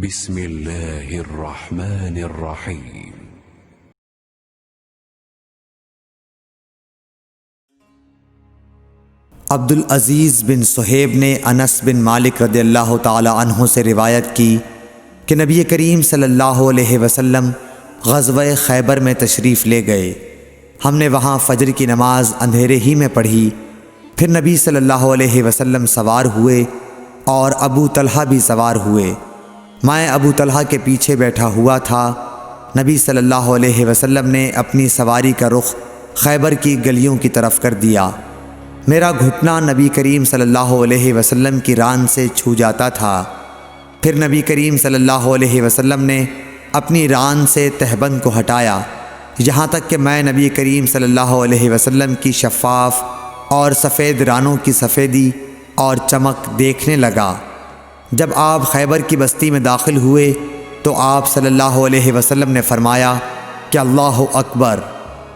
بسم اللہ الرحمن الرحیم۔ عبدالعزیز بن صہیب نے انس بن مالک رضی اللہ تعالی عنہ سے روایت کی کہ نبی کریم صلی اللہ علیہ وسلم غزوہ خیبر میں تشریف لے گئے۔ ہم نے وہاں فجر کی نماز اندھیرے ہی میں پڑھی، پھر نبی صلی اللہ علیہ وسلم سوار ہوئے اور ابو طلحہ بھی سوار ہوئے۔ میں ابو طلحہ کے پیچھے بیٹھا ہوا تھا۔ نبی صلی اللہ علیہ وسلم نے اپنی سواری کا رخ خیبر کی گلیوں کی طرف کر دیا۔ میرا گھٹنا نبی کریم صلی اللہ علیہ وسلم کی ران سے چھو جاتا تھا۔ پھر نبی کریم صلی اللہ علیہ وسلم نے اپنی ران سے تہبند کو ہٹایا، یہاں تک کہ میں نبی کریم صلی اللہ علیہ وسلم کی شفاف اور سفید رانوں کی سفیدی اور چمک دیکھنے لگا۔ جب آپ خیبر کی بستی میں داخل ہوئے تو آپ صلی اللہ علیہ وسلم نے فرمایا کہ اللہ اکبر،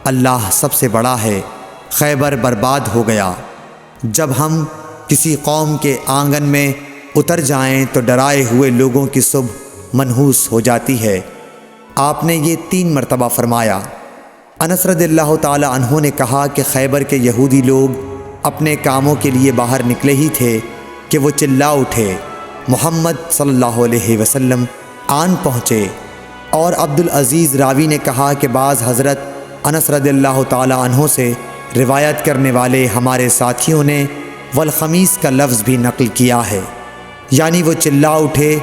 اللہ سب سے بڑا ہے، خیبر برباد ہو گیا۔ جب ہم کسی قوم کے آنگن میں اتر جائیں تو ڈرائے ہوئے لوگوں کی صبح منحوس ہو جاتی ہے۔ آپ نے یہ 3 مرتبہ فرمایا۔ انس رضی اللہ تعالی عنہ نے کہا کہ خیبر کے یہودی لوگ اپنے کاموں کے لیے باہر نکلے ہی تھے کہ وہ چلا اٹھے، محمد صلی اللہ علیہ وسلم آن پہنچے۔ اور عبدالعزیز راوی نے کہا کہ بعض حضرت انس رضی اللہ تعالی عنہ سے روایت کرنے والے ہمارے ساتھیوں نے والخمیس کا لفظ بھی نقل کیا ہے، یعنی وہ چلا اٹھے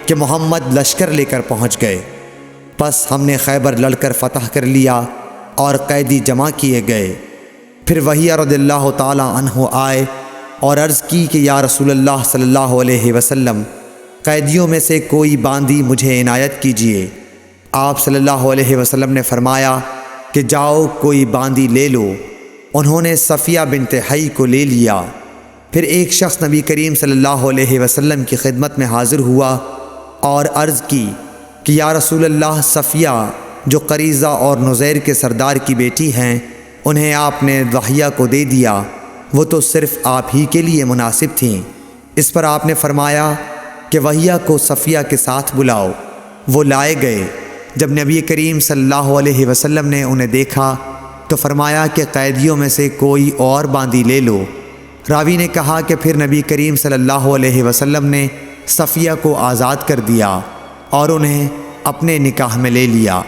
کہ محمد لشکر لے کر پہنچ گئے۔ پس ہم نے خیبر لڑ کر فتح کر لیا اور قیدی جمع کیے گئے۔ پھر وحیہ رضی اللہ تعالی عنہ آئے اور عرض کی کہ یا رسول اللہ صلی اللہ علیہ وسلم، قیدیوں میں سے کوئی باندی مجھے عنایت کیجیے۔ آپ صلی اللہ علیہ وسلم نے فرمایا کہ جاؤ کوئی باندی لے لو۔ انہوں نے صفیہ بنت حی کو لے لیا۔ پھر ایک شخص نبی کریم صلی اللہ علیہ وسلم کی خدمت میں حاضر ہوا اور عرض کی کہ یا رسول اللہ، صفیہ جو قریظہ اور نزیر کے سردار کی بیٹی ہیں، انہیں آپ نے ضحیہ کو دے دیا، وہ تو صرف آپ ہی کے لیے مناسب تھیں۔ اس پر آپ نے فرمایا کہ وحیہ کو صفیہ کے ساتھ بلاؤ۔ وہ لائے گئے۔ جب نبی کریم صلی اللہ علیہ وسلم نے انہیں دیکھا تو فرمایا کہ قیدیوں میں سے کوئی اور باندی لے لو۔ راوی نے کہا کہ پھر نبی کریم صلی اللہ علیہ وسلم نے صفیہ کو آزاد کر دیا اور انہیں اپنے نکاح میں لے لیا۔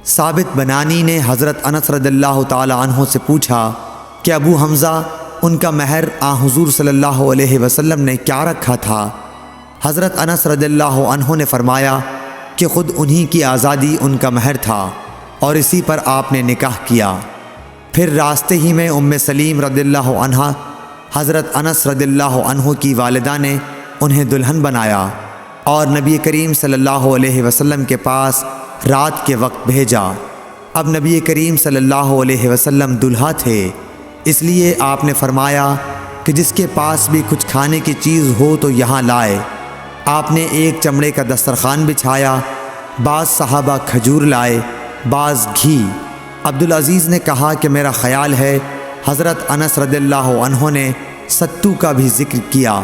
ثابت بنانی نے حضرت انس رضی اللہ تعالی عنہ سے پوچھا کہ ابو حمزہ، ان کا مہر حضور صلی اللہ علیہ وسلم نے کیا رکھا تھا؟ حضرت انس رضی اللہ عنہ نے فرمایا کہ خود انہی کی آزادی ان کا مہر تھا اور اسی پر آپ نے نکاح کیا۔ پھر راستے ہی میں ام سلیم رضی اللہ عنہ حضرت انس رضی اللہ عنہ کی والدہ نے انہیں دلہن بنایا اور نبی کریم صلی اللہ علیہ وسلم کے پاس رات کے وقت بھیجا۔ اب نبی کریم صلی اللہ علیہ وسلم دلہا تھے، اس لیے آپ نے فرمایا کہ جس کے پاس بھی کچھ کھانے کی چیز ہو تو یہاں لائے۔ آپ نے ایک چمڑے کا دسترخوان بچھایا، بعض صحابہ کھجور لائے، بعض گھی۔ عبدالعزیز نے کہا کہ میرا خیال ہے حضرت انس رضی اللہ عنہ نے ستو کا بھی ذکر کیا۔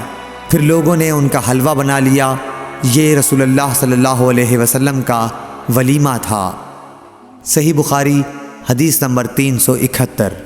پھر لوگوں نے ان کا حلوہ بنا لیا۔ یہ رسول اللہ صلی اللہ علیہ وسلم کا ولیمہ تھا۔ صحیح بخاری حدیث نمبر 371۔